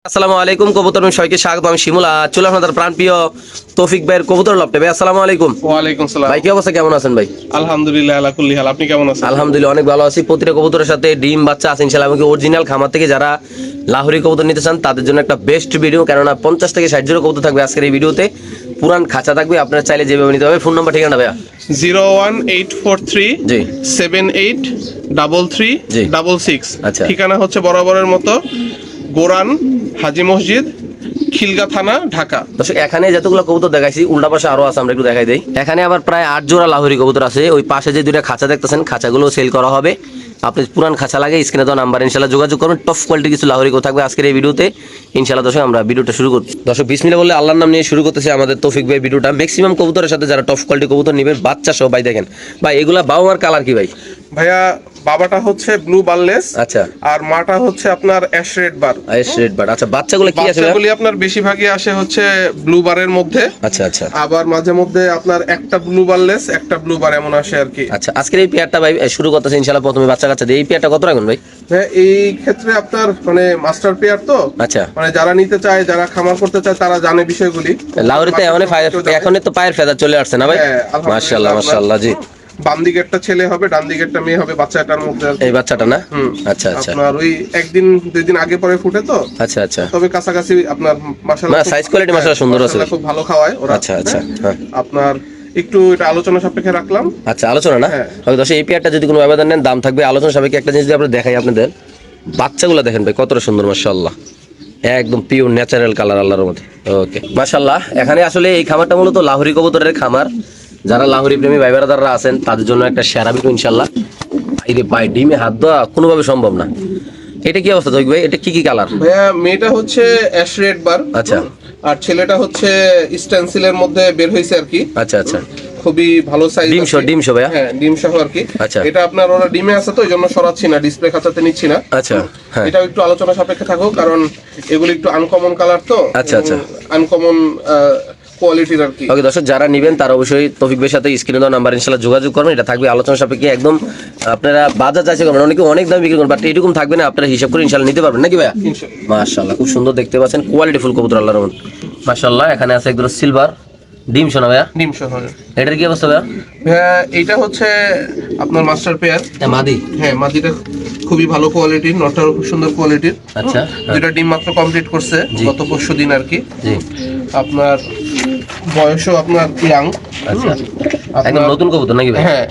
আসসালামু আলাইকুম কবুতর সবাইকে স্বাগত। আমি শিমুল চলে আপনাদের প্রাণপ্রিয় তৌফিক ভাইয়ের কবুতর লফটে। ভাই আসসালামু আলাইকুম। ওয়ালাইকুম সালাম। ভাই কি অবস্থা, কেমন আছেন ভাই? আলহামদুলিল্লাহ আলা কুল্লি হাল। আপনি কেমন আছেন? আলহামদুলিল্লাহ অনেক ভালো আছি। প্রতিটা কবুতরের সাথে ডিম বাচ্চা আছে ইনশাআল্লাহ। আমাকে অরিজিনাল খামার থেকে যারা লাহোরি কবুতর নিতে চান তাদের জন্য একটা বেস্ট ভিডিও, কেননা 50 থেকে 60 জোড়া কবুতর থাকবে আজকের এই ভিডিওতে। পুরান খাঁচা থাকবে, আপনারা চাইলে যেভাবে নিতে হবে। ফোন নাম্বার ঠিকানা ভাইয়া? 01843 জি 7833 আচ্ছা। ঠিকানা হচ্ছে বরাবরের মতো গোরান হাজি মসজিদ, খিলগা থানা, ঢাকা। দর্শক এখানে যতগুলো কবুতর দেখাইছি উল্টা পাশে আরো আছে, আমরা একটু দেখাই দেই। এখানে আবার প্রায় 8 জোড়া লাহোরি কবুতর আছে। ওই পাশে যে দুইটা খাঁচা দেখতেছেন, খাঁচাগুলো সেল করা হবে। আপনি পুরান খাঁচা লাগে স্ক্রিনে দেওয়া নাম্বার ইনশাআল্লাহ যোগাযোগ করুন। টপ কোয়ালিটি কিছু লাহোরি কবুতর থাকবে আজকের এই ভিডিওতে ইনশাআল্লাহ। দর্শক আমরা ভিডিওটা শুরু করছি। দর্শক বিসমিল্লাহ বলে আল্লাহর নাম নিয়ে শুরু করতেছি আমাদের তৌফিক ভাই ভিডিওটা। ম্যাক্সিমাম কবুতরের সাথে যারা টপ কোয়ালিটি কবুতর নেবেন বাচ্চা সহ ভাই দেখেন ভাই, এগুলা বাবা-মার কালার কি ভাই? ভাইয়া বাবাটা হচ্ছে ব্লু বারলেস, আচ্ছা, আর মাটা হচ্ছে আপনার অ্যাশ রেড বার। আইস রেড বার্ড। আচ্ছা, বাচ্চাগুলো কি আছে ভাই? বাচ্চাগুলি আপনার বেশিরভাগই আসে হচ্ছে ব্লু বারের মধ্যে। আচ্ছা আচ্ছা আবার মাঝে মধ্যে আপনার একটা ব্লু বারলেস একটা ব্লু বার এমন আসে আর কি। আচ্ছা, আজকের এই পেয়ারটা ভাই শুরু করতেছে ইনশাআল্লাহ। প্রথমে বাচ্চা কাচ্চা দিয়ে এই পেয়ারটা কত রাখবেন ভাই? হ্যাঁ, এই ক্ষেত্রে আপনার মানে মাস্টার পেয়ার তো, আচ্ছা, মানে যারা নিতে চায়, যারা খামার করতে চায় তারা জানে বিষয়গুলি। লাহোরিতে এখন তো পায়ের ফেদা চলে আসছে না ভাই? হ্যাঁ, আলহামদুলিল্লাহ। মাশাআল্লাহ মাশাআল্লাহ। জি, বাম দিকেরটা ছেলে হবে, ডান দিকেরটা মেয়ে হবে বাচ্চাটার মধ্যে আর কি। এই বাচ্চাটা না? হুম। আচ্ছা আচ্ছা আপনার ওই একদিন দুই দিন আগে পরে ফুটে তো, আচ্ছা আচ্ছা। তবে কাছাকাছি আপনার মাশাআল্লাহ না, size quality মাশাআল্লাহ সুন্দর আছে। খুব ভালো খাওয়ায় ওরা। আচ্ছা আচ্ছা, হ্যাঁ। হ্যাঁ। আপনার একটু এটা আলোচনা সাপেক্ষে রাখলাম। আচ্ছা, আলোচনা না? হ্যাঁ। ওকে দর্শক, এই পেয়ারটা যদি কোনো ব্যবধান নেন দাম থাকবে আলোচনা সাপেক্ষে। একটা জিনিস যদি আপনাদের দেখাই আপনাদের, বাচ্চাগুলো দেখেন ভাই কতটা সুন্দর মাশাআল্লাহ, একদম পিওর ন্যাচারাল কালার আল্লাহর মধ্যে। ওকে মাশাআল্লাহ। এখানে আসলে এই খামারটা মূলত লাহোরি কবুতরের খামার। যারা লাহোরি প্রেমী ভাই বেরাদাররা আছেন তাদের জন্য একটা সেরা ভিডিও ইনশাআল্লাহ। এই রে ভাই, ডিমে হাত দেওয়া কোনোভাবে সম্ভব না। এটা কি অবস্থা তৌফিক ভাই? এটা কি কি কালার? ভাইয়া মেয়েটা হচ্ছে অ্যাশ রেড বার, আচ্ছা আর ছেলেটা হচ্ছে স্টেনসিলের মধ্যে বের হয়েছে আর কি। আচ্ছা আচ্ছা, খুবই ভালো সাইজ। ডিম সহ ভাইয়া? হ্যাঁ, ডিম সহ আর কি। আচ্ছা। এটা আপনার ওরা ডিমে আছে তো এই জন্য সরাচ্ছি না, ডিসপ্লে খাঁচাতে নিচ্ছি না। আচ্ছা, হ্যাঁ। এটা একটু আলোচনা সাপেক্ষে থাকুক, কারণ এগুলি একটু আনকমন কালার তো। আচ্ছা, আচ্ছা। আনকমন কোয়ালিটির আর কি। ওকে দর্শক, যারা নেবেন তারা অবশ্যই তৌফিক ভাইয়ের সাথে স্ক্রিনে দেওয়া নাম্বার ইনশাআল্লাহ যোগাযোগ করবেন। এটা থাকবে আলোচনা সাপেক্ষে একদম। আপনারা বাজার চাইছে করবেন, অনেকে অনেক দাম বিক্রি করেন, বাট এরকম থাকবে না। আপনারা হিসাব করে ইনশাআল্লাহ নিতে পারবেন নাকি ভাইয়া? ইনশাআল্লাহ। মাশাআল্লাহ, খুব সুন্দর দেখতে পাচ্ছেন, কোয়ালিটি ফুল কবুতর আল্লাহর রহমত মাশাআল্লাহ। এখানে আছে একদম সিলভার ডিম শোনা ভাইয়া। ডিম সহ। এটার কি অবস্থা ভাইয়া? ভাইয়া এইটা হচ্ছে আপনার মাস্টার পেয়ার। মাদি? হ্যাঁ, মাদিটা খুবই ভালো কোয়ালিটির, নটাও খুব সুন্দর কোয়ালিটির। আচ্ছা, দুটা ডিম মাত্র কমপ্লিট করছে জি। গত পরশু দিন আর কি। জি, আপনার বয়সও আপনার ইয়াং। আচ্ছা, একদম নতুন কবুতর নাকি ভাই? হ্যাঁ,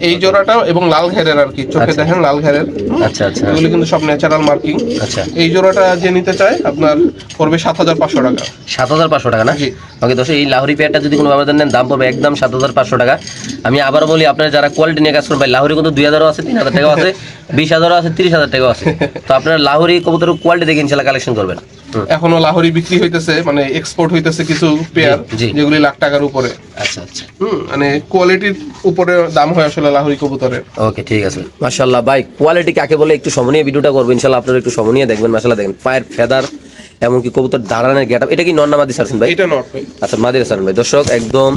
এই জোড়াটা এবং লাল ঘেরের আর কি, চোখে আচ্ছা। দেখেন লাল ঘেরের। আচ্ছা আচ্ছা এগুলি কিন্তু সব ন্যাচারাল মার্কিং। আচ্ছা, এই জোড়াটা যে নিতে চায় আপনার পড়বে ৭৫০০ টাকা। ৭৫০০ টাকা না? জি। ওকে দর্শক, এই লাহোরি পেয়ারটা যদি কোনো ব্যবধান নেন দাম পাবে একদম ৭৫০০ টাকা। আমি আবার বলি, আপনারা যারা কোয়ালিটি নিয়ে কাজ করেন ভাই, লাহোরি কিন্তু ২০০০ আছে, ৩০০০ টাকাও আছে, ২০০০০ আছে, ৩০০০০ টাকাও আছে। তো আপনারা লাহোরি কবুতরের কোয়ালিটি দেখে ইনশাআল্লাহ কালেকশন করবেন। এখনো লাহোরি বিক্রি হইতেছে, মানে এক্সপোর্ট হইতেছে কিছু পেয়ার, জি। যেগুলি লাখ টাকার উপরে। আচ্ছা আচ্ছা, মানে কোয়ালিটির উপরে দাম হয় আসলে লাহোরি কবুতরের। ওকে ঠিক আছে মাশাআল্লাহ। ভাই কোয়ালিটি কাকে বলে একটু সমনিয়ে ভিডিওটা করবেন ইনশাআল্লাহ। আপনারা একটু সমনিয়ে দেখবেন মাশাআল্লাহ। দেখেন পায়ের ফেদার, এমনকি কবুতর দাঁড়ানোর গেটআপ। এটা কি নর না মাদি সারছেন ভাই? এটা নট ভাই। আচ্ছা, মাদি সারছেন ভাই। দর্শক একদম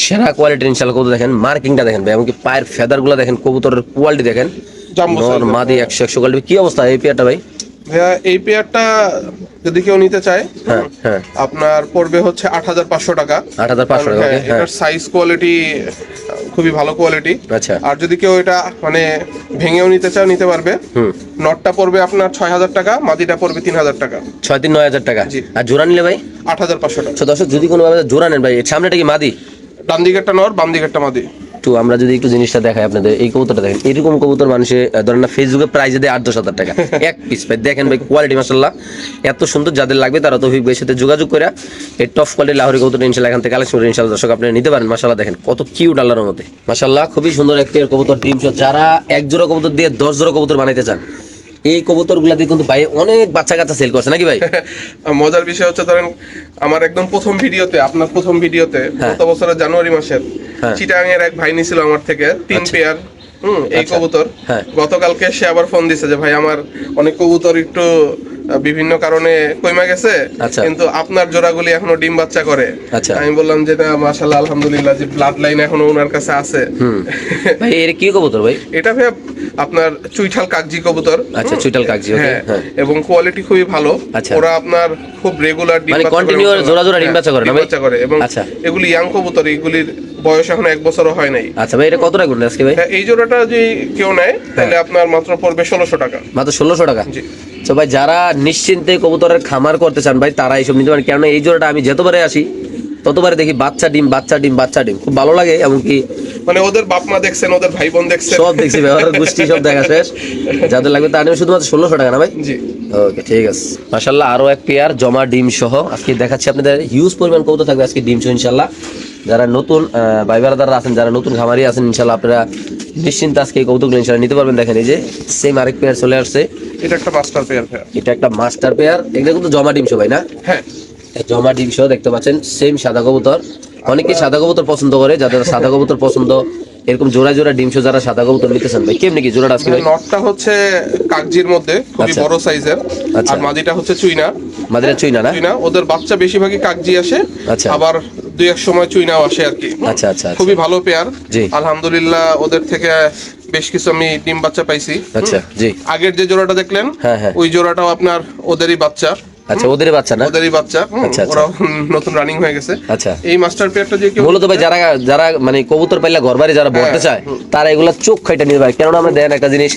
সেরা কোয়ালিটির ইনশাআল্লাহ কবুতর। দেখেন মার্কিংটা দেখেন ভাই, এমনকি পায়ের ফেদারগুলো দেখেন, কবুতরের কোয়ালিটি দেখেন, জাম্বো নর সাইজের। মাদি ১০০ কোয়ালিটি। কি অবস্থা এই পেয়ারটা ভাই? ভাইয়া এই পেয়ারটা যদি কেউ নিতে চায়, হ্যাঁ হ্যাঁ, আপনার পড়বে হচ্ছে ৮৫০০ টাকা। ৮৫০০ টাকা। হ্যাঁ, ওকে, হ্যাঁ। এটার সাইজ কোয়ালিটি খুবই ভালো কোয়ালিটি। আচ্ছা, আর যদি কেউ এটা মানে ভেঙেও নিতে চায় নিতে পারবে। নটটা পড়বে আপনার ৬০০০ টাকা, মাদিটা পড়বে ৩০০০ টাকা। ৬-৩-৯ হাজার টাকা। জি। আর জোড়া নিলে ভাই? ৮৫০০ টাকা। তো দর্শক যদি কোনো জোড়া নেন ভাই, এর সামনেটা কি মাদি? ডান দিকেরটা নর, বাম দিকেরটা মাদি। একটু আমরা যদি একটু জিনিসটা দেখাই আপনাদের, এই কবুতরটা দেখেন, এরকম কবুতর মানুষে ধরেন না ফেসবুকে প্রাইজে দেয় ৮-১০ হাজার টাকা এক পিস ভাই। দেখেন ভাই কোয়ালিটি মাশাআল্লাহ এত সুন্দর। যাদের লাগবে তারা তৌফিক ভাইয়ের সাথে যোগাযোগ করে এই টপ কোয়ালিটি লাহোরি কবুতর ইনশাআল্লাহ এখান থেকে কালেকশন করে ইনশাআল্লাহ দর্শক আপনারা নিতে পারেন। মাশাআল্লাহ দেখেন কত কিউট আল্লাহর মধ্যে মাশাআল্লাহ, খুবই সুন্দর একটি কবুতর ডিম শো। যারা এক জোড়া কবুতর দিয়ে ১০ জোড়া কবুতর বানাইতে চান, এই কবুতরগুলা দিয়ে কিন্তু ভাই অনেক বাচ্চা কাচ্চা সেল করছে নাকি ভাই? মজার বিষয় হচ্ছে ধরেন আমার একদম প্রথম ভিডিওতে, আপনার প্রথম ভিডিওতে গত বছরের জানুয়ারি মাসের চিটাগাং এর এক ভাই নিছিল আমার থেকে ৩ পেয়ার এই কবুতর। হ্যাঁ। গতকালকে সে আবার ফোন দিছে যে ভাই আমার অনেক কবুতর একটু বিভিন্ন কারণে কমে গেছে, আচ্ছা। কিন্তু আপনার জোড়াগুলি এখনো ডিম বাচ্চা করে। আচ্ছা। আমি বললাম যে না মাশাআল্লাহ আলহামদুলিল্লাহ যে ব্লাড লাইন এখনো ওনার কাছে আছে। ভাই এর কি কবুতর ভাই? এটা ভাই আপনার চুইঠাল কাগজি কবুতর। আচ্ছা, চুইঠাল কাগজি, ওকে। হ্যাঁ, হ্যাঁ, এবং কোয়ালিটি খুবই ভালো। আচ্ছা। ওরা আপনার খুব রেগুলার ডিম মানে বাচ্চা করে, continue জোড়া জোড়া ডিম হ্যাঁ, বাচ্চা করে না ডিম ভাই? বাচ্চা করে এবং আচ্ছা। এগুলি ইয়াং কবুতর, এগুলির বয়স এখন 1 বছরও হয় নাই। আচ্ছা ভাই, এটা কত রাখবেন আজকে ভাই? হ্যাঁ, এই জোড়াটা যদি কেউ নেয় তাহলে আপনার মাত্র পড়বে 1600 টাকা। মাত্র 1600 টাকা? জি। তো ভাই যারা নিশ্চিন্তে কবুতরের খামার করতে চান ভাই, তারা এইসব নিতে পারেন। কেননা এই জোড়াটা আমি যতবারে আসি ততবারে দেখি বাচ্চা ডিম বাচ্চা ডিম বাচ্চা ডিম, খুব ভালো লাগে। এমনকি মানে ওদের বাপ মা দেখছেন, ওদের ভাই বোন দেখছেন, সব দেখছি, ব্যবহারের গোষ্ঠী সব দেখা শেষ। যাদের লাগবে তার নেবে শুধুমাত্র 1600 টাকা না ভাই? জি। ওকে, ঠিক আছে। মাশাআল্লাহ, আরো এক পেয়ার জমা ডিম সহ আজকে দেখাচ্ছি আপনাদের। হিউজ পরিমাণ কবুতর থাকবে আজকে ডিম সহ ইনশাআল্লাহ। যারা নতুন ভাই ব্রাদাররা আছেন, যারা নতুন খামারি আছেন, ইনশাআল্লাহ আপনারা নিশ্চিন্তে আজকে এই কবুতরগুলো ইনশাআল্লাহ নিতে পারবেন। দেখেন এই যে সেম আরেক পেয়ার চলে আসছে। এটা একটা মাস্টার পেয়ার ভাই। এটা একটা মাস্টার পেয়ার, এগুলো কিন্তু জমা ডিম সহ ভাই না? হ্যাঁ, জমা ডিম সহ দেখতে পাচ্ছেন, সেম সাদা কবুতর। অনেকে সাদা কবুতর পছন্দ করে, যাদের সাদা কবুতর পছন্দ, এরকম জোড়া জোড়া ডিম সহ যারা সাদা কবুতর নিতেছেন ভাই, কেমনি কি জোড়াটা আজকে ভাই? নটটা হচ্ছে কাগজির মধ্যে খুবই আচ্ছা। বড় সাইজের, আচ্ছা। আর মাদিটা হচ্ছে চুইনা। মাদিরা চুইনা না? চুইনা, ওদের বাচ্চা বেশিরভাগই কাগজি আসে, আচ্ছা। আবার দুই এক সময় চুইনাও আসে আর কি। আচ্ছা, আচ্ছা, আচ্ছা। খুবই ভালো পেয়ার। জি। আলহামদুলিল্লাহ ওদের থেকে বেশ কিছু আমি ডিম বাচ্চা পাইছি। আচ্ছা, জি। আগের যে জোড়াটা দেখলেন, হ্যাঁ, হ্যাঁ। ওই জোড়াটাও আপনার ওদেরই বাচ্চা। আচ্ছা, ওদের বাচ্চা না? ওদেরই বাচ্চা। আচ্ছা, আচ্ছা। ওরা নতুন রানিং হয়ে গেছে। আচ্ছা। এই মাস্টার পেয়ারটা যে কেউ মূলত ভাই যারা যারা মানে কবুতর পাইলা ঘর বাড়ি যারা বলতে চায়, তারা এগুলা চোখ খাইটা নিয়ে ভাই। কেননা আমরা দেখেন একটা জিনিস,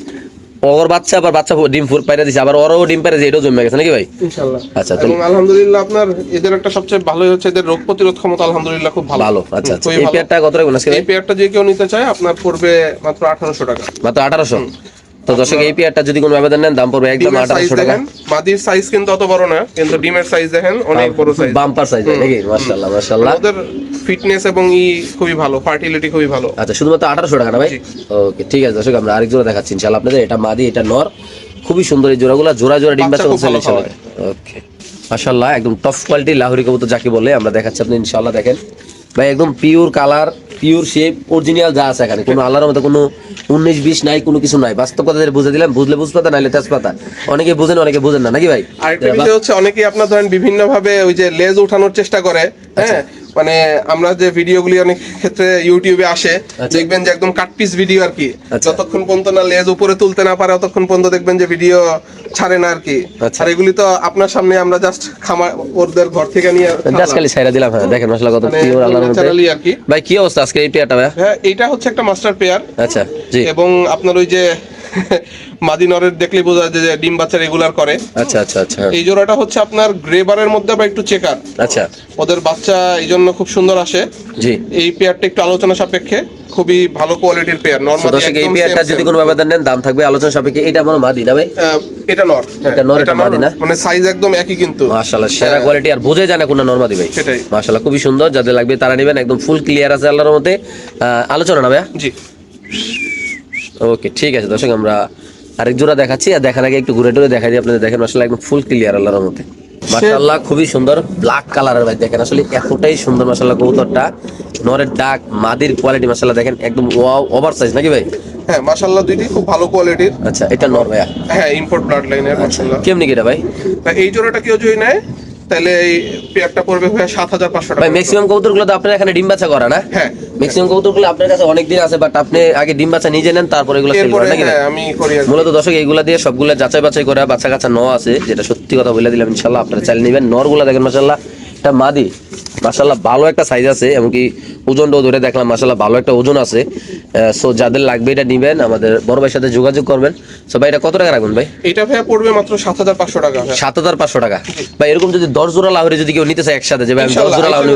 ওর বাচ্চা আবার বাচ্চা ডিম ফুল পাইরা দিছে, আবার ওরও ডিম পাইরা দিছে, এটাও জমে গেছে নাকি ভাই? ইনশাআল্লাহ। আচ্ছা, তো এবং আলহামদুলিল্লাহ আপনার এদের একটা সবচেয়ে ভালো হচ্ছে এদের রোগ প্রতিরোধ ক্ষমতা আলহামদুলিল্লাহ খুব ভালো। ভালো। আচ্ছা, আচ্ছা। খুবই এই ভালো। পেয়ারটা কত রাখবেন আজকে ভাই? এই পেয়ারটা যে কেউ নিতে চায় আপনার পড়বে মাত্র 1800 টাকা। মাত্র 1800? তো দর্শক, এই পেয়ারটা যদি কোনো আবেদন নেন দাম পড়বে একদম ডিমের সাইজ 1800 টাকা। দেখেন, মাদির সাইজ কিন্তু অত বড় না, কিন্তু ডিমের সাইজ দেখেন অনেক বড় সাইজ। বাম্পার সাইজ নাকি? মাশাআল্লাহ, মাশাআল্লাহ। ওদের ফিটনেস এবং খুবই ভালো, ফার্টিলিটি খুবই ভালো। আচ্ছা, শুধুমাত্র 1800 টাকা না ভাই? জি। ওকে, ঠিক আছে দর্শক, আমরা আরেক জোড়া দেখাচ্ছি ইনশাআল্লাহ আপনাদের। এটা মাদি, এটা নর। খুবই সুন্দর এই জোড়াগুলো, জোড়া জোড়া ডিম বাচ্চা বাচ্চা খুব ভালো ইনশাআল্লাহ। ওকে, মাশাআল্লাহ, একদম টপ কোয়ালিটি লাহোরি কবুতর যাকে বলে আমরা দেখাচ্ছি আপনি ইনশাআল্লাহ। দেখেন ভাই, একদম pure colour, pure shape, original যা আছে এখানে, কোনো আল্লাহর মতো কোনো 19-20 নাই, কোনো কিছু নাই। বাস্তব কথা বুঝে দিলাম, বুঝলে বুঝপাতা, নাইলে তেজপাতা। অনেকে বুঝেন, অনেকে বুঝেন না নাকি ভাই? আরেকটা বিষয় হচ্ছে অনেকেই আপনার ধরেন বিভিন্ন ভাবে ওই যে লেজ উঠানোর চেষ্টা করে। হ্যাঁ, মানে আমরা যে ভিডিওগুলি অনেক ক্ষেত্রে ইউটিউবে আসে, দেখবেন যে একদম কাট পিস ভিডিও আর কি। আচ্ছা। যতক্ষণ পর্যন্ত না লেজ উপরে তুলতে না পারে ততক্ষণ পর্যন্ত দেখবেন যে ভিডিও ছাড়ে না আর কি। আচ্ছা। আর এগুলি তো আপনার সামনে আমরা জাস্ট খামার ওদের ঘর থেকে নিয়ে জাস্ট খালি ছাইরা দিলাম। হ্যাঁ, দেখেন মাশাআল্লাহ কত মানে পিওর আল্লাহর মধ্যে। ন্যাচারালি আর কি। ভাই কি অবস্থা আজকে এই পেয়ারটা ভাই? হ্যাঁ, এটা হচ্ছে একটা মাস্টার পেয়ার। আচ্ছা, জি। এবং আপনার ওই যে মাদি নরের দেখলে বোঝা যায় যে ডিম বাচ্চা রেগুলার করে। আচ্ছা, আচ্ছা, আচ্ছা। এই জোড়াটা হচ্ছে আপনার গ্রেবারের মধ্যে বা একটু চেকার। আচ্ছা, ওদের বাচ্চা এই জন্য খুব সুন্দর আসে। জি। এই পেয়ারটা একটু আলোচনা সাপেক্ষে, খুবই ভালো কোয়ালিটির পেয়ার। তো নরমালি দর্শক, এই পেয়ারটা যদি কোনো আবেদন নেন দাম থাকবে আলোচনা সাপেক্ষে। এটা আমার মাদি না ভাই? এটা নর। এটা নর, এটা মাদি না? মানে সাইজ একদম একই কিন্তু। মাশাআল্লাহ, সেরা কোয়ালিটি, আর বোঝাই যায় না কোন নরমাদি ভাই। সেটাই। মাশাআল্লাহ, খুবই সুন্দর। যাদের লাগবে তারা নেবেন, একদম ফুল ক্লিয়ার আছে আল্লাহর মধ্যে। আলোচনা না ভাই? জি। ওকে, ঠিক আছে দর্শক, আমরা আরেক জোড়া দেখাচ্ছি। আর দেখার আগে একটু ঘুরে টুরে দেখাই দিই আপনাদের। দেখেন মাশাআল্লাহ, একদম ফুল ক্লিয়ার আল্লাহর মধ্যে। মাশাআল্লাহ, খুবই সুন্দর ব্ল্যাক কালারের ভাই। দেখেন আসলে এতটাই সুন্দর মাশাআল্লাহ কবুতরটা। নরের ডাক, মাদির কোয়ালিটি মাশাআল্লাহ দেখেন, একদম ওয়াও, ওভার সাইজ নাকি ভাই? হ্যাঁ, মাশাআল্লাহ দুইটি খুব ভালো কোয়ালিটির। আচ্ছা, এটা নর ভাইয়া? হ্যাঁ, ইম্পোর্ট ব্লাড লাইনের মাশাআল্লাহ। কেমনি কি এটা ভাই? এই জোড়াটা কেউ যদি নেয় তাহলে এই পেয়ারটা পড়বে ভাই 7500 টাকা। ভাই ম্যাক্সিমাম কবুতরগুলো তো আপনার এখানে ডিম বাচ্চা করা না? হ্যাঁ, ম্যাক্সিমাম কবুতরগুলো আপনার কাছে অনেক দিন আছে, বাট আপনি আগে ডিম বাচ্চা নিজে নেন, তারপরে এগুলো সেল এরপরে করেন নাকি? হ্যাঁ আমি করি আর কি। মূলত দর্শক, এইগুলা দিয়ে সবগুলা যাচাই বাছাই করে বাচ্চা কাচ্চা ন আছে, যেটা সত্যি কথা বলে দিলাম ইনশাআল্লাহ। আপনারা চাইলে নেবেন। নরগুলা দেখেন মাশাআল্লাহ, এটা মাদি মাশাআল্লাহ ভালো একটা সাইজ আছে, এমনকি ওজনটাও ধরে দেখলাম মাশাআল্লাহ ভালো একটা ওজন আছে। সো যাদের লাগবে এটা নিবেন, আমাদের বড় ভাইয়ের সাথে যোগাযোগ করবেন। সো ভাই, এটা কত টাকা রাখবেন ভাই? এটা ভাই পড়বে মাত্র 7500 টাকা। 7500 টাকা। ভাই এরকম যদি 10 জোড়া লাহোরি যদি কেউ নিতে চায় একসাথে, যে ভাই আমি 10 জোড়া লাহোরি।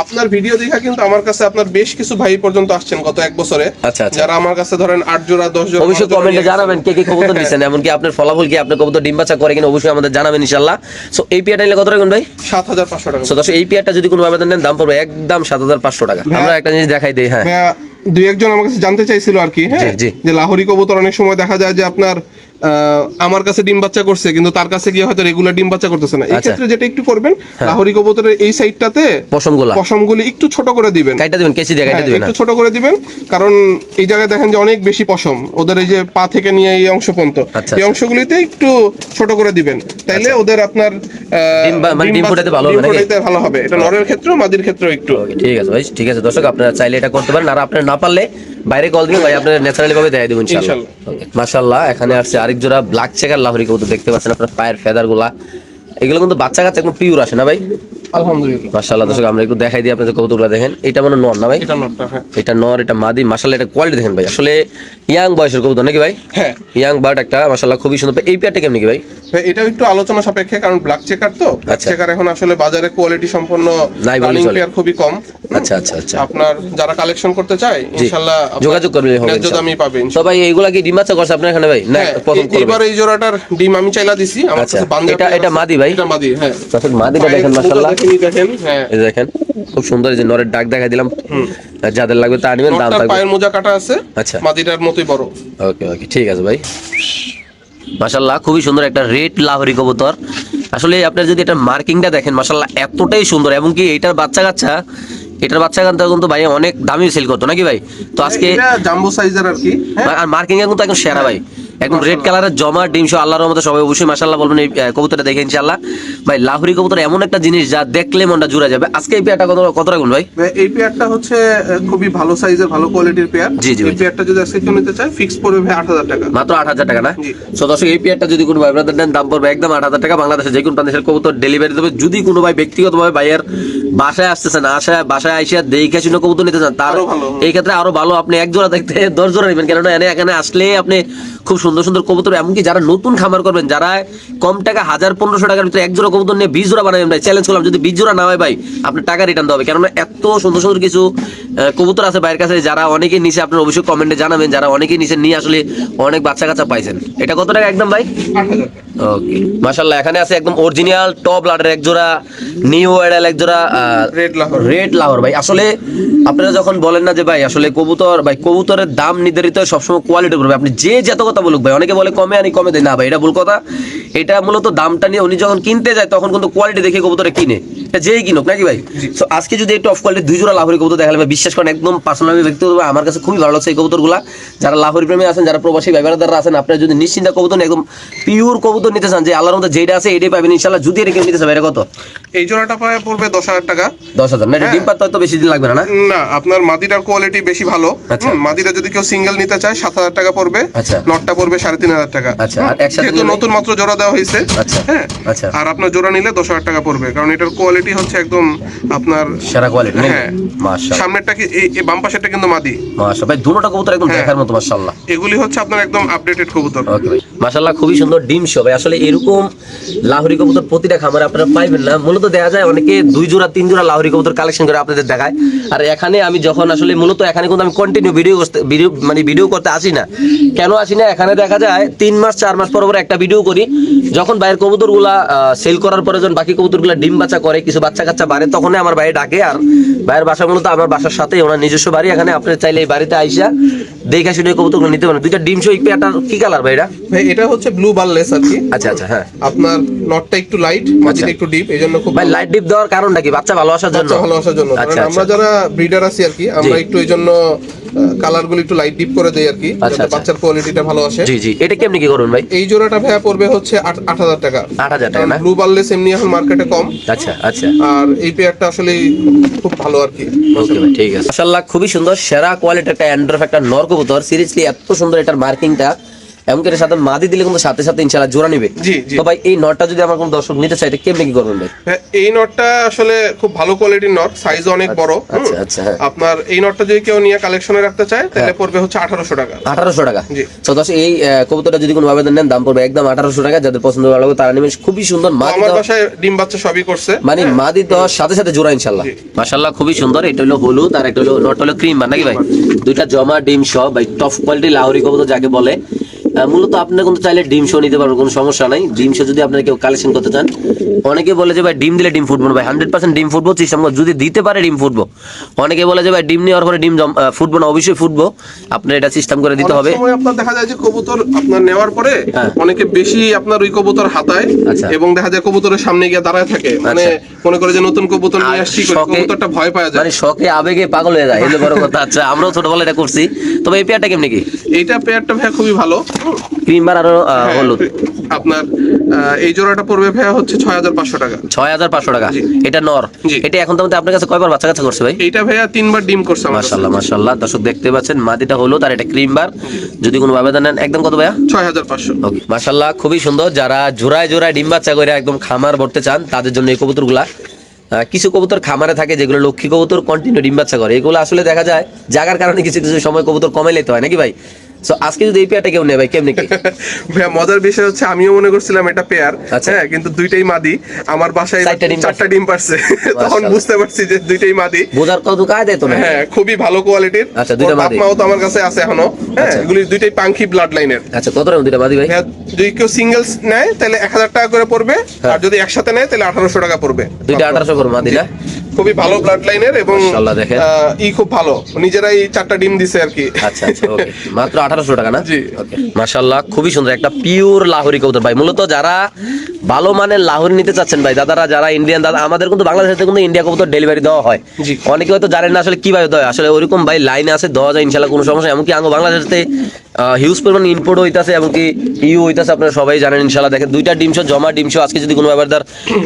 আপনার ভিডিও দেখা কিন্তু আমার কাছে আপনার বেশ কিছু ভাই পর্যন্ত আসছেন গত 1 বছরে। আচ্ছা, আচ্ছা। যারা আমার কাছে ধরেন 8 জোড়া 10 জোড়া অবশ্যই কমেন্টে জানাবেন কে কে কবুতর দিচ্ছেন, এমনকি আপনার ফলাফল কি, আপনার কবুতর ডিম বাচ্চা করে কিনা অবশ্যই আমাদের জানাবেন ইনশাআল্লাহ। সো এই পেয়ারটা নিলে কত রাখবেন ভাই? 7500 টাকা। সো দর্শক, এই পেয়ারটা যদি কোনো আবেদন নেন দাম পড়বে একদম 7500 টাকা। আমরা একটা জিনিস দেখাই দেই। হ্যাঁ, দুই একজন আমার কাছে জানতে চাইছিল আর কি। হ্যাঁ, জি, জি। যে লাহোরি কবুতর অনেক সময় দেখা যায় যে আপনার আমার কাছে ডিম বাচ্চা করছে কিন্তু তার কাছে গিয়ে হয়তো রেগুলার ডিম বাচ্চা করতেছে না, এই আচ্ছা। ক্ষেত্রে যেটা একটু করবেন লাহোরি কবুতরের এই সাইডটাতে পশমগুলি একটু ছোট করে দিবেন, কাইটা দিবেন, কেসি দিয়ে কাইটা হ্যাঁ, দিবেন না? একটু ছোট করে দিবেন, কারণ এই জায়গায় দেখেন যে অনেক বেশি পশম ওদের, এই যে পা থেকে নিয়ে এই অংশ পর্যন্ত, আচ্ছা, এই অংশগুলিতে একটু ছোট করে দিবেন, তাইলে ওদের আপনার ডিম ফোটাতে ভালো হবে নাকি? ভালো হবে। এটা নরের ক্ষেত্রেও মাদির ক্ষেত্রেও একটু। ঠিক আছে ভাই, ঠিক আছে দর্শক, আপনারা চাইলে এটা করতে পারেন, আর আপনারা না পারলে বাইরে কল দিন ভাই, আপনারা ন্যাচারালি ভাবে দেখাই দেবেন ইনশাআল্লাহ। মাশাআল্লাহ, এখানে আসছে আরেক জোড়া ব্ল্যাক চেকার লাহোরি কবুতর, দেখতে পাচ্ছেন আপনার পায়ের ফেদার গুলা, এগুলো কিন্তু বাচ্চা কাচ্চা একদম পিওর আসে না ভাই? আলহামদুলিল্লাহ মাশাআল্লাহ দর্শক, আমরা একটু দেখাই দিই আপনাদের কবুতরগুলো দেখেন। এটা মানে নর না ভাই? এটা নটটা, হ্যাঁ এটা নর, এটা মাদি। মাশাআল্লাহ, এটা কোয়ালিটি দেখেন ভাই, আসলে ইয়াং বয়সের কবুতর নাকি ভাই? হ্যাঁ ইয়াং বার্ড একটা, মাশাআল্লাহ খুবই সুন্দর। এই পেয়ারটা কেমন কি ভাই? এটাও একটু আলোচনা সাপেক্ষে, কারণ ব্ল্যাক চেকার তো, ব্ল্যাক আচ্ছা। চেকার এখন আসলে বাজারে কোয়ালিটি সম্পন্ন নাই বললেই রানিং চলে। পেয়ার খুবই কম। আচ্ছা আচ্ছা আচ্ছা, আপনার যারা কালেকশন করতে চায় ইনশাআল্লাহ যোগাযোগ করলে হবে ন্যায্য দামই পাবে তো ভাই। এইগুলা কি ডিম বাচ্চা করছে আপনার এখানে ভাই, না হ্যাঁ, প্রথম করবে? এবার এই জোড়াটার ডিম আমি চাইলা দিছি আমার আচ্ছা, কাছে বান্দার এটা- এটা মাদি ভাই? এটা মাদি, হ্যাঁ দর্শক মাদিটা দেখেন মাশাআল্লাহ, দেখেন, হ্যাঁ এই দেখেন খুব সুন্দর। এই যে নরের ডাক দেখাই দিলাম, যাদের লাগবে তা নেবেন, দাম নটটার থাকবে। পায়ের মোজা কাটা আছে, আচ্ছা, মাদিটার মতোই বড়। ওকে ওকে, ঠিক আছে ভাই। মাশাআল্লাহ খুবই সুন্দর একটা রেড লাহোরি কবুতর। আসলে আপনার যদি এটা মার্কিংটা দেখেন মাশাআল্লাহ এতটাই সুন্দর, এবং কি এটার বাচ্চা কাচ্চা কিন্তু ভাই অনেক দামি সেল করতো নাকি ভাই? তো আজকে এটা জাম্বো সাইজের আর কি, হ্যাঁ আর মার্কিং এ কিন্তু একদম সেরা ভাই, একদম রেড কালারের জমা ডিম সহ। আল্লাহর রহমতে সবাই অবশ্যই মাশাআল্লাহ বলবেন এই কবুতরটা দেখে ইনশাআল্লাহ। ভাই লাহোরি কবুতর এমন একটা জিনিস যা দেখলে মনটা জুড়ে যাবে। আজকে এই পেয়ারটা কত রাখুন ভাই? এই পেয়ারটা হচ্ছে খুবই ভালো সাইজের ভালো কোয়ালিটির পেয়ার। জি, জি, এই পেয়ারটা যদি আজকে কেউ নিতে চায় ফিক্স পড়বে ভাই 8,000 টাকা, মাত্র 8,000 টাকা না? জি। সো দর্শক, এই পেয়ারটা যদি কোনো ভাই ব্রাদার নেন দাম পড়বে একদম 8,000 টাকা। বাংলাদেশে যে কোনো প্রান্তের কবুতর ডেলিভারি দেবে। যদি কোনো ভাই ব্যক্তিগতভাবে ভাইয়ের বাসায় আসতেছেন, বাসায় আইসা দেখে শুনে কবুতর নিতে চান, তার আরো ভালো। এই ক্ষেত্রে আরো ভালো, আপনি এক জোড়া দেখতে 10 জোড়া নেবেন, কেননা এখানে আসলে আপনি খুব সুন্দর সুন্দর কবুতর, এমনকি যারা নতুন খামার করবেন, যারা কম টাকা 1,000-1,500 টাকার ভিতরে এক জোড়া কবুতর নিয়ে 20 জোড়া বানাবেন ভাই, চ্যালেঞ্জ করলাম যদি 20 জোড়া না হয় ভাই আপনার টাকা রিটার্ন দেবে। কেননা এত সুন্দর সুন্দর কিছু কবুতর আছে বাইরের কাছে, যারা অনেকেই নিচে, আপনার অবশ্যই কমেন্টে জানাবেন, যারা অনেকেই নিচে নিয়ে আসলে অনেক বাচ্চা কাচ্চা পাইছেন। এটা কত টাকা একদম ভাই? 8,000 টাকা। ওকে মাশাআল্লাহ, এখানে আছে একদম অরিজিনাল টপ লাডের এক জোড়া, নিউ এডাল এক জোড়া রেড লাহোর ভাই। আসলে আপনারা যখন বলেন না যে ভাই আসলে কবুতর, ভাই কবুতরের দাম নির্ধারিত হয় সবসময় কোয়ালিটির উপর। আপনি যে যত কথা বলুক ভাই, অনেকে বলে কমে আনি কমে দেয় না ভাই, এটা ভুল কথা। এটা মূলত দামটা নিয়ে উনি যখন কিনতে যায় তখন কিন্তু কোয়ালিটি দেখে কবুতরে কিনে, এটা যেই কিনুক নাকি ভাই। তো আজকে যদি একটু অফ কোয়ালিটি 2 জোড়া লাহোরি কবুতর দেখালে ভাই, বিশ্বাস করেন একদম পার্সোনালি ব্যক্তিগতভাবে আমার কাছে খুবই ভালো লাগছে এই কবুতরগুলা। যারা লাহোরি প্রেমী আছেন, যারা প্রবাসী ভাই বোনেরা আছেন, আপনারা যদি নিশ্চিন্তা কবুতর একদম পিওর কবুতর নিতে চান, যে আল্লাহর মধ্যে যেটা আছে এটাই পাবেন ইনশাআল্লাহ। যদি এটা কেউ নিতে চান, এটা কত? এই জোড়াটা পড়বে 10,000 টাকা। 10,000 না? এটা ডিম পাতা তো বেশি দিন লাগবে না না? না, আপনার মাদিটার কোয়ালিটি বেশি ভালো। আচ্ছা। মাদিটা যদি কেউ সিঙ্গেল নিতে চায় 7,000 টাকা পড়বে। আচ্ছা। নটটা পড়বে 3,500 টাকা। আচ্ছা, আর একসাথে যেহেতু নিলে? নতুন মাত্র জোড়া দেওয়া হয়েছে, আচ্ছা, হ্যাঁ আচ্ছা। আর আপনার জোড়া নিলে 10,000 টাকা পড়বে, কারণ এটার কোয়ালিটি হচ্ছে একদম আপনার সেরা কোয়ালিটি নাকি? হ্যাঁ। মাশাআল্লাহ সামনেরটা কি এই বাম পাশেরটা কিন্তু মাদি। মাশাআল্লাহ ভাই, দুটোটা কবুতর একদম হ্যাঁ। দেখার মতো মাশাআল্লাহ। এগুলি হচ্ছে আপনার একদম আপডেটেড কবুতর। ওকে ভাই, মাশাআল্লাহ খুবই সুন্দর ডিম সহ ভাই। আসলে এরকম লাহোরি কবুতর প্রতিটা খামারে আপনারা পাইবেন না। মূলত দেখা যায় অনেকে 2 জোড়া 3 জোড়া লাহোরি কবুতর কালেকশন করে আপনাদের দেখায়। আর এখানে আমি যখন আসলে মূলত এখানে কিন্তু আমি কন্টিনিউ ভিডিও করতে আসি না। কেন আসি না? এখানে দেখা যায় 3 মাস 4 মাস পর পর একটা ভিডিও করি। যখন বাইরের কবুতরগুলা সেল করার পরে যখন বাকি কবুতরগুলা ডিম বাচ্চা করে, কিছু বাচ্চা কাচ্চা বাড়ে, তখনই আমার ভাই ডাকে। আর ভাইয়ের বাসা মূলত আমার বাসার সাথে, ওনার নিজস্ব বাড়ি। এখানে আপনি চাইলে এই বাড়িতে আইসা দেখে শুনে কবুতরগুলো নিতে পারেন। 2টা ডিম সহ এই পেয়ারটা কি কালার ভাই এটা? ভাই এটা হচ্ছে ব্লু বারলেস আর কি। আচ্ছা আচ্ছা, হ্যাঁ। আপনার নটটা একটু লাইট, মাদিটা একটু ডিপ, এইজন্য খুব ভাই লাইট ডিপ দেওয়ার কারণটা কি? বাচ্চা ভালো আসার জন্য? বাচ্চা ভালো আসার জন্য। আচ্ছা, কারণ আমরা আচ্ছা। যারা ব্রিডার আছি আর কি, আমরা একটু এইজন্য কালারগুলো একটু লাইট ডিপ করে দেই আর কি, আচ্ছা, যাতে আচ্ছা। বাচ্চার কোয়ালিটিটা ভালো আসে। জি জি, এটা কেমনি কি করবেন ভাই? এই জোড়াটা ভাইয়া পড়বে হচ্ছে 8,000 টাকা। 8,000 টাকা না? ব্লু বারলেস এমনি এখন মার্কেটে কম। আচ্ছা আচ্ছা, আর এই পেয়ারটা আসলে খুব ভালো আর কি। ওকে ভাই, ঠিক আছে। মাশাআল্লাহ খুবই সুন্দর সেরা কোয়ালিটির একটা অ্যান্ড্রফ একটা নর কবুতর। সিরিয়াসলি এত সুন্দর এটার মার্কিংটা, এমনকি এর সাথে মাদি দিলে কিন্তু সাথে সাথে ইনশাআল্লাহ জোড়া নিবে। জি জি। তো ভাই এই নটটা যদি আমার কোনো দর্শক নিতে চায়, এটা কেমনি কি করবেন ভাই? হ্যাঁ, এই নটটা আসলে খুব ভালো কোয়ালিটির নট, সাইজ অনেক বড়। আচ্ছা আচ্ছা, হ্যাঁ। আপনার এই নটটা যদি কেউ নিয়ে কালেকশনে রাখতে চায় তাহলে পড়বে হচ্ছে 1800 টাকা। 1800 টাকা? জি। তো দর্শক এই কবুতরটা যদি কোনো ভাবে নেন দাম পড়বে একদম 1800 টাকা। যাদের পছন্দ ভালো লাগবে তারা নেবেন। খুবই সুন্দর মাদি আমার দেওয়া- বাসায় ডিম বাচ্চা সবই করছে। মানে মাদি দেওয়ার সাথে সাথে জোড়া ইনশাআল্লাহ। জি। মাশাআল্লাহ খুবই সুন্দর। এটা হলো হলুদ আর একটা হলো নট হলো ক্রিম নাকি ভাই? দুইটা জমা ডিম সহ ভাই, টপ কোয়ালিটি লাহোরি কবুতর যাকে বলে। মূলত আপনারা কিন্তু চাইলে ডিম শো নিতে পারবেন, কোনো সমস্যা নাই। ডিম শো যদি আপনারা কেউ কালেকশন করতে চান, অনেকে বলে যে ভাই ডিম দিলে ডিম ফুটবো না, ভাই 100% ডিম ফুটবো, সিস্টেম যদি দিতে পারে ডিম ফুটবো। অনেকে বলে যে ভাই ডিম নেওয়ার পরে ডিম ফুটবো না, অবশ্যই ফুটবো, আপনার এটা সিস্টেম করে দিতে হবে। অনেক সময় আপনার দেখা যায় যে কবুতর আপনার নেওয়ার পরে হ্যাঁ। অনেকে বেশি আপনার ওই কবুতর হাতায় আচ্ছা। এবং দেখা যায় কবুতরের সামনে গিয়ে দাঁড়ায় থাকে, মানে মনে করে যে নতুন কবুতর নিয়ে আসছি, শখে- কবুতরটা ভয় পাওয়া যায়। মানে শখে আবেগে পাগল হয়ে যায়, এই যে বড় কথা। আচ্ছা, আমরাও ছোটবেলায় এটা করছি। তবে এই পেয়ারটা কেমনি কি? এইটা পেয়ারটা ভাইয়া খুবই ভালো। ক্রিম বার আরো হ্যাঁ, হলুদ। আপনার এই জোড়াটা পড়বে ভাইয়া হচ্ছে 6500 টাকা। 6500 টাকা। জি। এটা নর। জি। এটা এখন তোমাদের আপনার কাছে কয়বার বাচ্চা কাচ্চা করছে ভাই? এইটা ভাইয়া 3বার ডিম করছে আমার কাছে। মাশাআল্লাহ মাশাআল্লাহ, দর্শক দেখতে পাচ্ছেন মাদিটা হলুদ আর এটা ক্রিম বার। যদি কোনো ভাবে জানেন একদম কত ভাইয়া? 6500। ওকে, মাশাআল্লাহ খুবই সুন্দর। যারা জোড়ায় জোড়ায় ডিম বাচ্চা করে একদম খামার ভরতে চান, তাদের জন্য এই কবুতরগুলা। কিছু কবুতর খামারে থাকে যেগুলো লক্ষ্মী কবুতর কন্টিনিউ ডিম বাচ্চা করে, এগুলো আসলে দেখা যায় জাগার কারণে কিছু কিছু সময় কবুতর কমে লেতে হয় নাকি ভাই? সো আজকে যদি এই পেয়ারটা কেউ নেয় ভাই কেমনি কি? ভাইয়া মজার বিষয় হচ্ছে আমিও মনে করছিলাম এটা পেয়ার, আচ্ছা। হ্যাঁ, কিন্তু দুইটাই মাদি। আমার বাসায় 4টা ডিম পারছে, তখন বুঝতে পারছি যে দুইটাই মাদি। বোঝার কত কায়দা তো না? হ্যাঁ, খুবই ভালো কোয়ালিটির। আচ্ছা, দুইটা ওর বাপ মাদি। মাও তো আমার কাছে আছে এখনো। হ্যাঁ, আচ্ছা। এগুলি দুইটাই পাঙ্খি ব্লাড লাইনের। আচ্ছা, কত রকম দুইটা মাদি ভাই? ভাইয়া যদি কেউ সিঙ্গেলস নেয় তাহলে 1000 টাকা করে পড়বে, হ্যাঁ। আর যদি একসাথে নেয় তাহলে 1800 টাকা পড়বে। দুইটা 1800 করে মাদি না? খুবই ভালো ব্লাড লাইনের এবং মাশাআল্লাহ, দেখেন। খুব ভালো, নিজেরাই 4টা ডিম দিছে আর কি। আচ্ছা আচ্ছা, ওকে, মাত্র 1800 টাকা না? জি। ওকে, মাশাআল্লাহ খুবই সুন্দর একটা পিওর লাহোরি কবুতর ভাই। মূলত যারা ভালো মানের লাহোরি নিতে চাচ্ছেন ভাই, দাদারা যারা ইন্ডিয়ান দাদা, আমাদের কিন্তু বাংলাদেশ থেকে কিন্তু ইন্ডিয়া কবুতর ডেলিভারি দেওয়া হয়। জি। অনেকে হয়তো জানেন না আসলে কিভাবে দেওয়া হয়। আসলে ওরকম ভাই লাইনে আছে, দেওয়া যায় ইনশাআল্লাহ, কোনো সমস্যা। এমনকি আঙ্গো বাংলাদেশ থেকে হিউজ পরিমাণ ইম্পোর্ট হইতাছে, এমনকি ইউ হইতাছে, আপনারা সবাই জানেন ইনশাআল্লাহ। দেখেন দুইটা ডিমশো জমা ডিমশো। আজকে যদি কোনো ব্যাপারদার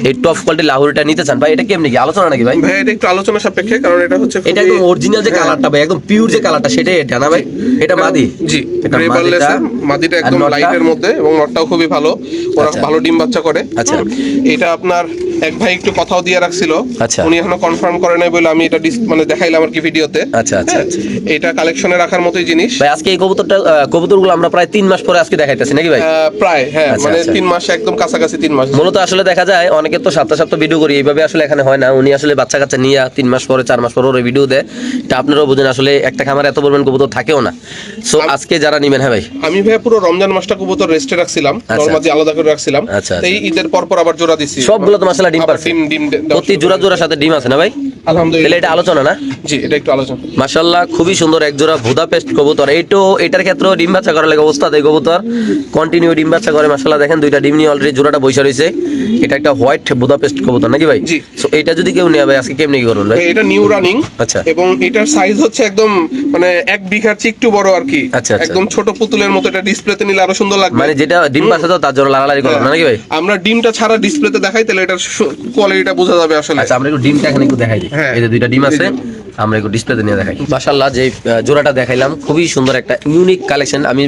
এই টপ কোয়ালিটি লাহোরিটা নিতে চান ভাই, এটা কেমনি কি আলোচনা নাকি ভাই? ভাই এটা একটু আলোচনা সাপেক্ষে, কারণ এটা হচ্ছে এটা একদম অরিজিনাল যে কালারটা ভাই, একদম পিওর যে কালারটা, সেটাই এটা না ভাই? এটা মাদি? জি, এটা গ্রেবারলেস মাদিটা একদম আর নটটা? লাইটের মধ্যে, এবং নটটাও খুবই ভালো, ওরা আচ্ছা। ভালো ডিম বাচ্চা করে। আচ্ছা। এটা আপনার এক ভাই একটু কথাও দিয়ে রাখছিল, আচ্ছা। উনি এখনো কনফার্ম করে নাই বলে আমি এটা মানে দেখাইলাম আর কি ভিডিওতে। আচ্ছা আচ্ছা হ্যাঁ, আচ্ছা। এটা কালেকশনে রাখার মতোই জিনিস। ভাই আজকে এই কবুতরগুলো আমরা প্রায় 3 মাস পরে আজকে দেখাইতেছি নাকি ভাই? প্রায়, হ্যাঁ, আচ্ছা, মানে আচ্ছা। 3 মাস, একদম কাছাকাছি 3 মাস। মূলত আসলে দেখা যায় অনেকে তো সপ্তাহ সপ্তাহ ভিডিও করি, এইভাবে আসলে এখানে হয় না। উনি আসলে বাচ্চা কাচ্চা নিয়ে 3 মাস পরে 4 মাস পরে ওর ভিডিও দেয়। এটা আপনারাও বুঝেন, আসলে একটা খামারে এত পরিমাণ কবুতর থাকেও না। সো আজকে যারা নিবেন, হ্যাঁ ভাই, আমি ভাই পুরো রমজান মাসটা কবুতর রেস্টে রাখছিলাম, আচ্ছা। নরমাদি আলাদা করে রাখছিলাম। আচ্ছা, তো এই ঈদের পর পর আবার জোড়া দিছি। সবগুলো তো মাশাআল্লাহ ডিম আবার পারছে। ডিম প্রতি জোড়া জোড়ার সাথে ডিম আছে না ভাই? তাহলে আলহামদুলিল্লাহ। এটা আলোচনা না? জি, এটা একটু আলোচনা। মাশাআল্লাহ খুবই সুন্দর এক জোড়া বুদাপেস্ট কবুতর। এটার ক্ষেত্রেও ডিম বাচ্চা করার লাগে অবস্থা। এই কবুতর কন্টিনিউ ডিম বাচ্চা করে মাশাআল্লাহ। দেখেন দুইটা ডিম নিয়ে অলরেডি জোড়াটা বইসা রয়েছে। এটা একটা হোয়াইট বুদাপেস্ট কবুতর নাকি ভাই? জি। সো এটা যদি কেউ নেয় ভাই আজকে কেমনি কি করুন ভাই? এটা নিউ রানিং। আচ্ছা। এবং এটার সাইজ হচ্ছে একদম মানে 1 বিঘার চেয়ে একটু বড় আর কি। আচ্ছা, আচ্ছা। একদম ছোট পুতুলের মতো। এটা ডিসপ্লেতে নিলে আরো সুন্দর লাগবে। মানে যেটা ডিম বাচ্চা তো তার জন্য লাড়ালাড়ি করুন নাকি ভাই? আমরা ডিমটা ছাড়া ডিসপ্লেতে দেখাই, তাহলে এটার কোয়ালিটিটা বোঝা যাবে আসলে। আচ্ছা, আমরা একটু ডিমটা এখানে একটু দেখাই দিই। হ্যাঁ। এই যে দুইটা ডিম আছে, আমরা একটু ডিসপ্লেতে নিয়ে দেখাই। মাশাআল্লাহ যে জোড়াটা দেখাইলাম খুবই সুন্দর একটা ইউনিক কালেকশন। আমি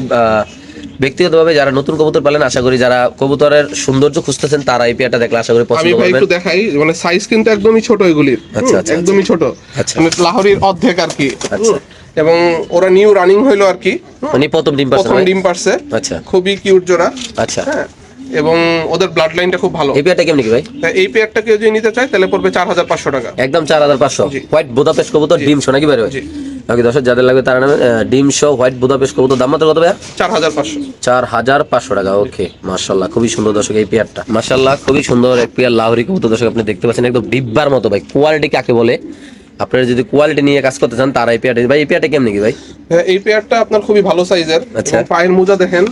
ব্যক্তিগতভাবে যারা নতুন কবুতর পালেন, আশা করি যারা কবুতরের সৌন্দর্য খুঁজতেছেন তারা এই পেয়ারটা দেখলে আশা করি আমি পছন্দ ভাই করবেন। একটু দেখাই, মানে সাইজ কিন্তু একদমই ছোট এগুলির। আচ্ছা, আচ্ছা, একদমই ছোট, আচ্ছা। মানে লাহোরির অর্ধেক আর কি। আচ্ছা। এবং ওরা নিউ রানিং হইলো আর কি, মানে প্রথম ডিম পারছে প্রথম ভাই? ডিম পারছে। আচ্ছা খুবই কিউট জোড়া। আচ্ছা। হ্যাঁ, এবং ওদের ব্লাড লাইনটা খুব ভালো। এই পেয়ারটা কেমনি কি ভাই? তা এই পেয়ারটা কেউ যদি নিতে চায় তাহলে পড়বে 4500 টাকা। একদম 4500। জি। হোয়াইট বুদাপেস্ট কবুতর ডিম শো নাকি ভাই? জি। ওকে দর্শক যাদের লাগবে তারা নামে ডিম শো হোয়াইট বুদাপেস্ট কবুতর। দাম মাত্র কত ভাই? 4500। 4500 টাকা। ওকে, মাশাআল্লাহ খুবই সুন্দর দর্শক এই পেয়ারটা। মাশাআল্লাহ খুবই সুন্দর এক পেয়ার লাহোরি কবুতর দর্শক আপনি দেখতে পাচ্ছেন, একদম ডিব্বার মতো ভাই। কোয়ালিটি কাকে বলে? আপনারা যদি কোয়ালিটি নিয়ে কাজ করতে চান তারা এই পেয়ারটা ভাই। এই পেয়ারটা কেমনি কি ভাই? হ্যাঁ, এই পেয়ারটা আপনার খুবই ভালো সাইজের। আচ্ছা। এবং পায়ের মোজা দেখেন।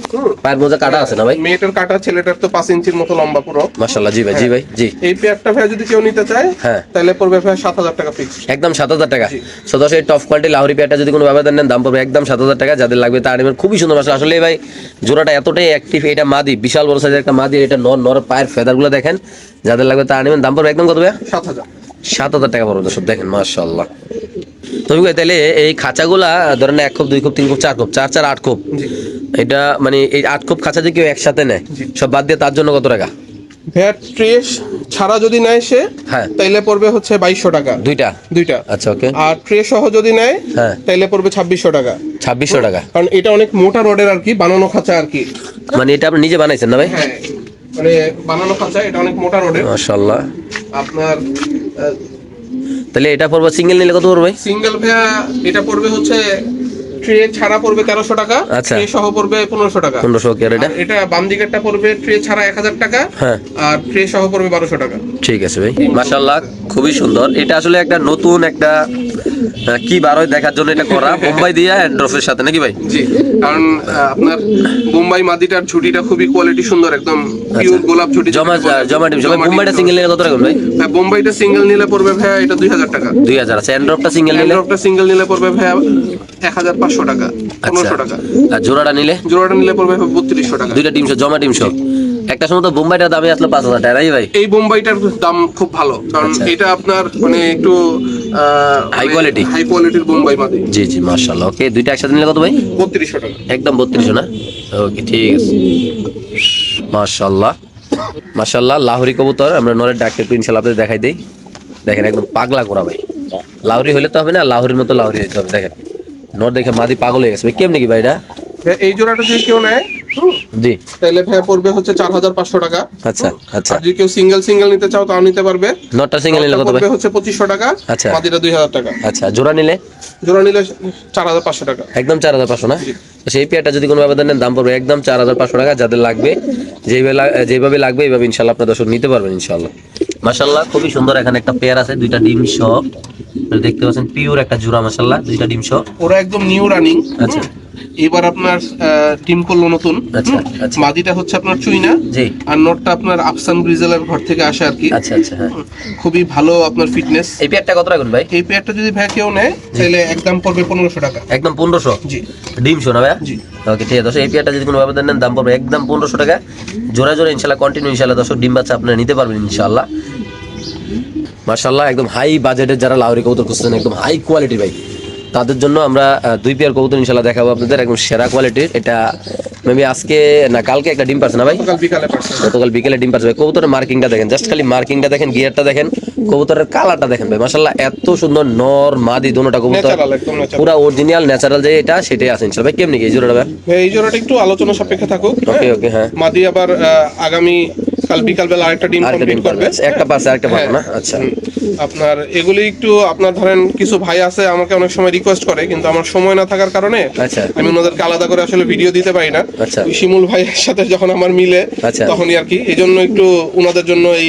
পায়ের মোজা কাটা আছে না ভাই? মেয়েটার কাটা, ছেলেটার তো 5 ইঞ্চির মতো লম্বা পুরো। মাশাআল্লাহ, জি ভাই, জি ভাই, জি। এই পেয়ারটা ভাই যদি কেউ নিতে চায়, হ্যাঁ। তাহলে পড়বে ভাই 7000 টাকা ফিক্স। একদম 7000 টাকা। জি। সো দর্শক এই টপ কোয়ালিটি লাহোরি পেয়ারটা যদি কোনো ব্যবধান নেন দাম পড়বে একদম 7000 টাকা। যাদের লাগবে তারা নেবেন। খুবই সুন্দর মাশাআল্লাহ। আসলে ভাই জোড়াটা এতটাই অ্যাক্টিভ। এটা মাদি, বিশাল বড় সাইজের একটা মাদি। এটা নর পায়ের ফেদারগুলো দেখেন। যাদের লাগবে তারা নেবেন। দাম পড়বে একদম কত ভাই? 7000। 7000 টাকা পড়বে দর্শক। দেখেন মাশাআল্লাহ। তবে ভাই তাহলে এই খাঁচাগুলা ধরেন 1 খোপ 2 খোপ 3 খোপ 4 খোপ 4 4 8 খোপ, জি। এটা মানে এই 8 খোপ খাঁচা যদি কেউ একসাথে নেয় জি। সব বাদ দিয়ে তার জন্য কত টাকা? ভ্যাট ট্রেস ছাড়া যদি নেয় সে, হ্যাঁ। তাইলে পড়বে হচ্ছে 2200 টাকা। দুইটা? দুইটা। আচ্ছা, ওকে। আর ট্রে সহ যদি নেয়, হ্যাঁ। তাইলে পড়বে 2600 টাকা। 2600 টাকা। কারণ এটা অনেক মোটা রডের আর কি, বানানো খাঁচা আর কি। মানে এটা আপনি নিজে বানাইছেন না ভাই? হ্যাঁ, মানে বানানো খাঁচা, এটা অনেক মোটা রডের। মাশাআল্লাহ। আপনার তাহলে এটা পড়বে সিঙ্গেল নিলে কত পড়বে ভাই? সিঙ্গেল ভাইয়া এটা পড়বে হচ্ছে ট্রে ছাড়া পড়বে 1300 টাকা, আচ্ছা। ট্রে সহ পড়বে 1500 টাকা। 1500 কি আর এটা? আর এটা বাম দিকেরটা পড়বে ট্রে ছাড়া 1000 টাকা, হ্যাঁ। আর ট্রে সহ পড়বে 1200 টাকা। ঠিক আছে ভাই, মাশাআল্লাহ খুবই সুন্দর। এটা আসলে একটা নতুন একটা কি বার হয় দেখার জন্য এটা করা, বোম্বাই দিয়া এন্ড্রফের সাথে নাকি ভাই? জি, কারণ আপনার বোম্বাই মাদিটার ঝুটিটা খুবই কোয়ালিটি সুন্দর, একদম পিওর গোলাপ ঝুটি। জমা জমা ডিম সবাই। বোম্বাইটা সিঙ্গেল নিলে কত টাকা ভাই? হ্যাঁ, বোম্বাইটা সিঙ্গেল নিলে পড়বে ভাইয়া এটা 2000 টাকা। 2000। আচ্ছা, এন্ড্রপটা সিঙ্গেল নিলে? এন্ড্রপটা সিঙ্গেল নিলে পড়বে ভাইয়া 1500 টাকা, 1500 টাকা। আর জোড়াটা নিলে? জোড়াটা নিলে পড়বে 3200 টাকা। দুইটা ডিম সহ, জমা ডিম সহ। একটা সময় তো বোম্বাইটার দামে আসলো 5000 টাকা, ভাই? এই বোম্বাইটার দাম খুব ভালো, কারণ এটা আপনার মানে একটু হাই কোয়ালিটি, হাই কোয়ালিটির বোম্বাই মাদি। জি জি, মাশাআল্লাহ। ওকে, দুইটা একসাথে নিলে কত ভাই? 3200 টাকা। একদম 3200 না? ওকে, ঠিক আছে, মাশাআল্লাহ মাশাআল্লাহ। লাহোরি কবুতর আমরা নরের ডাকতে একটু ইনশাআল্লাহ আপনাদের দেখাই দেই। দেখেন একদম পাগলা করা ভাই। লাহোরি হলে তো হবে না, লাহোরির মতো লাহোরি হইতে হবে। দেখেন নর দেখে মাদি পাগল হয়ে গেছে ভাই। কেমনে কি ভাই এটা? এই জোড়াটা যদি কেউ নেয় জি, তাহলে ভাইয়া পড়বে হচ্ছে 4500 টাকা। আচ্ছা আচ্ছা। আর যদি কেউ সিঙ্গেল নিতে চাও তাও নিতে পারবে। নটটা সিঙ্গেল নিলে কত ভাই? পড়বে হচ্ছে 2500 টাকা, আচ্ছা। মাদিটা 2000 টাকা। আচ্ছা, জোড়া নিলে? জোড়া নিলে 4500 টাকা। একদম 4500 না? তো সেই পেয়ারটা যদি কোনো ব্যবধান নেন দাম পড়বে একদম 4500 টাকা। যাদের লাগবে যেভাবে লাগবে এইভাবে ইনশাআল্লাহ আপনারা দর্শক নিতে পারবেন ইনশাআল্লাহ। মাশাআল্লাহ খুবই সুন্দর। এখানে একটা পেয়ার আছে, দুইটা ডিম সহ দেখতে পাচ্ছেন, পিওর একটা জোড়া মাশাআল্লাহ, দুইটা ডিম সহ। ওরা একদম নিউ রানিং। আচ্ছা, এবার আপনার টিম করলো নতুন। আচ্ছা আচ্ছা। মাদিটা হচ্ছে আপনার চুইনা, জি। আর নটটা আপনার আফসান ব্রিজেলের ঘর থেকে আসে আর কি। আচ্ছা আচ্ছা, হ্যাঁ। খুবই ভালো আপনার ফিটনেস। এই পেয়ারটা কত রাখুন ভাই? এই পেয়ারটা যদি ভাই কেউ নেয় তাহলে একদম পড়বে 1500 টাকা। একদম 1500? জি। ডিম শো না ভাই? জি। ওকে, ঠিক আছে দর্শক, এই পেয়ারটা যদি কোনো ব্যবধান নেন দাম পড়বে একদম 1500 টাকা। জোড়া জোড়া ইনশাআল্লাহ কন্টিনিউ ইনশাআল্লাহ দর্শক ডিম বাচ্চা আপনারা নিতে পারবেন ইনশাআল্লাহ। মাশাআল্লাহ একদম হাই বাজেটের যারা লাহোরি কবুতর খুঁজছেন, একদম হাই কোয়ালিটি ভাই, তাদের জন্য আমরা দুই পেয়ার কবুতর ইনশাআল্লাহ দেখাবো আপনাদের, একদম সেরা কোয়ালিটির। এটা মেবি আজকে না কালকে একটা ডিম পারছে না ভাই? কাল বিকালে পারছে। গতকাল বিকেলে ডিম পারছে ভাই। কবুতরের মার্কিংটা দেখেন, জাস্ট খালি মার্কিংটা দেখেন, গিয়ারটা দেখেন, কবুতরের কালারটা দেখেন ভাই। মাশাআল্লাহ এত সুন্দর নর মাদি দোনোটা কবুতর, ন্যাচারাল, একদম ন্যাচারাল, পুরা অরিজিনাল ন্যাচারাল যে এটা সেটাই আছে ইনশাআল্লাহ। ভাই কেমনি কি এই জোড়াটা ভাই? এই জোড়াটা একটু আলোচনা সাপেক্ষে থাকুক। ওকে ওকে, হ্যাঁ। মাদি আবার আগামী কাল বিকাল বেলা আরেকটা ডিম আরেকটা কমপ্লিট ডিম করবে। পারবে, একটা পারছে আরেকটা পারবে না? আচ্ছা। আপনার এগুলি একটু আপনার ধরেন কিছু ভাই আছে আমাকে অনেক সময় রিকোয়েস্ট করে, কিন্তু আমার সময় না থাকার কারণে আচ্ছা আমি ওনাদেরকে আলাদা করে আসলে ভিডিও দিতে পারি না। আচ্ছা। ওই শিমুল ভাইয়ের সাথে যখন আমার মিলে আচ্ছা। তখনই আর কি, এই জন্য একটু ওনাদের জন্য এই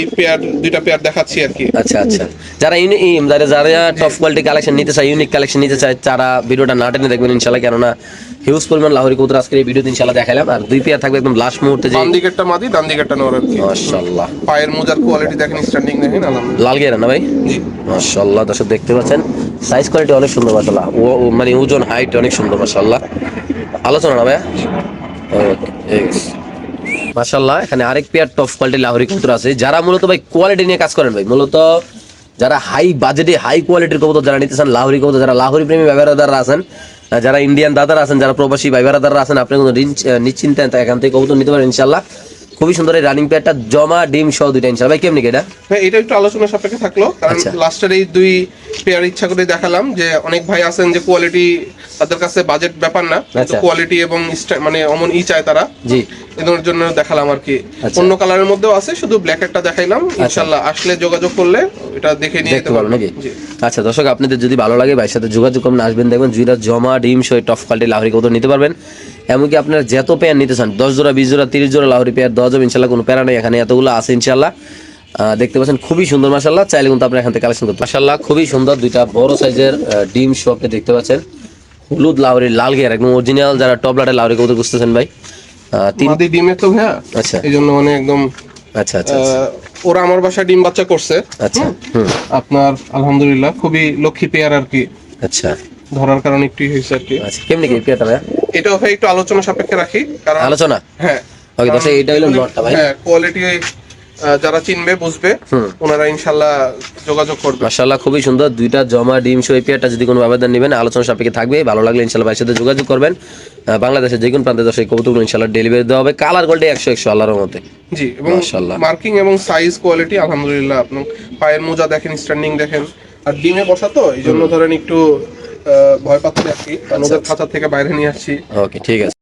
দুইটা পেয়ার দেখাচ্ছি আর কি। আচ্ছা আচ্ছা। যারা যারা টপ কোয়ালিটি কালেকশন নিতে চায়, ইউনিক কালেকশন নিতে চায়, তারা ভিডিওটা না টেনে দেখবেন ইনশাআল্লাহ, কেননা হিউজ পরিমাণ লাহোরি কবুতর আজকে এই ভিডিওতে ইনশাআল্লাহ দেখাইলাম। আর দুই পেয়ার থাকবে একদম লাস্ট মুহূর্তে, যে বাম দিকেরটা মাদি, ডান দিকেরটা নর আর কি। মাশাআল্লাহ পায়ের মোজার কোয়ালিটি দেখেন, স্ট্যান্ডিং দেখেন, আলহামদুলিল্লাহ। লাল গেরা না ভাই? জি। মাশাআল্লাহ দর্শক দেখতে পাচ্ছেন, সাইজ কোয়ালিটি অনেক সুন্দর মাশাআল্লাহ, মানে ওজন হাইট অনেক সুন্দর মাশাআল্লাহ। আলোচনা না ভাই? ওকে, মাশাআল্লাহ। এখানে আরেক পেয়ার টপ কোয়ালিটি লাহোরি কবুতর আছে, যারা মূলত ভাই কোয়ালিটি নিয়ে কাজ করেন ভাই, মূলত যারা হাই বাজেটে হাই কোয়ালিটির কবুতর যারা নিতে চান, লাহোরি কবুতর, যারা লাহোরি প্রেমী ভাইবারাদাররা আছেন, যারা ইন্ডিয়ান দাদারা আছেন, যারা প্রবাসী ভাইবারাদাররা আছেন, আপনি কোনো নিশ্চিন্তে এখান থেকে কবুতর নিতে পারেন ইনশাআল্লাহ। খুবই সুন্দর এই রানিং পেয়ারটা, জমা ডিম সহ দুইটা ইনশাআল্লাহ। ভাই কেমনি এটা? ভাই এটা একটু আলোচনা সাপেক্ষে থাকলো, কারণ আচ্ছা। লাস্টের এই দুই পেয়ার ইচ্ছা করে দেখালাম, যে অনেক ভাই আছেন যে কোয়ালিটি তাদের কাছে বাজেট ব্যাপার না, আচ্ছা। কোয়ালিটি এবং মানে অমন চায় তারা, জি। এদের জন্য দেখালাম আর কি। আচ্ছা। অন্য কালারের মধ্যেও আছে, শুধু ব্ল্যাক একটা দেখাইলাম। ইনশাআল্লাহ আসলে যোগাযোগ করলে এটা দেখে নিয়ে দেখতে যেতে পারবো পারবেন নাকি? জি। আচ্ছা দর্শক, আপনাদের যদি ভালো লাগে ভাইয়ের সাথে যোগাযোগ করুন, আসবেন, দেখবেন দুইটা জমা ডিম সহ টপ কোয়ালিটি লাহোরি কবুতর নিতে পারবেন। এমনকি আপনারা যত পেয়ার নিতে চান, 10 জোড়া 20 জোড়া 30 জোড়া লাহোরি পেয়ার দেওয়া যাবে ইনশাআল্লাহ, কোনো প্যারা নেই। এখানে এতগুলো আছে ইনশাআল্লাহ। দেখতে পাচ্ছেন খুবই সুন্দর মাশাআল্লাহ, চাইলে কিন্তু আপনারা এখান থেকে কালেকশন করতে মাশাআল্লাহ। খুবই সুন্দর দুইটা বড় সাইজের ডিম সহ আপনি দেখতে পাচ্ছেন, হলুদ লাহোরি লাল গের, একদম অরিজিনাল যারা টপ লাটের লাহোরি কবুতর খুঁজতেছেন ভাই। মাদি ডিমের তো ভাইয়া, আচ্ছা। এই জন্য মানে একদম আচ্ছা আচ্ছা ওরা আমার বাসায় ডিম বাচ্চা করছে। আচ্ছা। হুম। আপনার আলহামদুলিল্লাহ খুবই লক্ষ্মী পেয়ার আর কি, আচ্ছা ধরার কারণে একটু হয়েছে আর কি। আচ্ছা। কেমনি কি পেয়ারটা ভাই? এটাও ভাই একটু আলোচনা সাপেক্ষে রাখি, কারণ আলোচনা। হ্যাঁ ওকে দর্শক, এটা হলো নটটা ভাই। হ্যাঁ, কোয়ালিটি যারা চিনবে বুঝবে, ওনারা ইনশাআল্লাহ যোগাযোগ করবে। মাশাআল্লাহ খুবই সুন্দর দুইটা জমা ডিম সহ এই পেয়ারটা যদি কোনো আবেদন নেবেন, আলোচনা সাপেক্ষে থাকবে। ভালো লাগলে ইনশাআল্লাহ ভাইয়ের সাথে যোগাযোগ করবেন। বাংলাদেশের যে কোনো প্রান্তে দর্শক কবুতরগুলো ইনশাআল্লাহ ডেলিভারি দেওয়া হবে। কালার গোল্ডে 100 আল্লাহর রহমতে। জি, এবং মাশাআল্লাহ। মার্কিং এবং সাইজ কোয়ালিটি আলহামদুলিল্লাহ। আপনার পায়ের মোজা দেখেন, স্ট্যান্ডিং দেখেন, আর ডিমে বসা তো এই জন্য ধরেন একটু ভয় পাচ্ছি আর কি, কারণ ওদের খাঁচা থেকে বাইরে নিয়ে আসছি। ওকে, ঠিক আছে।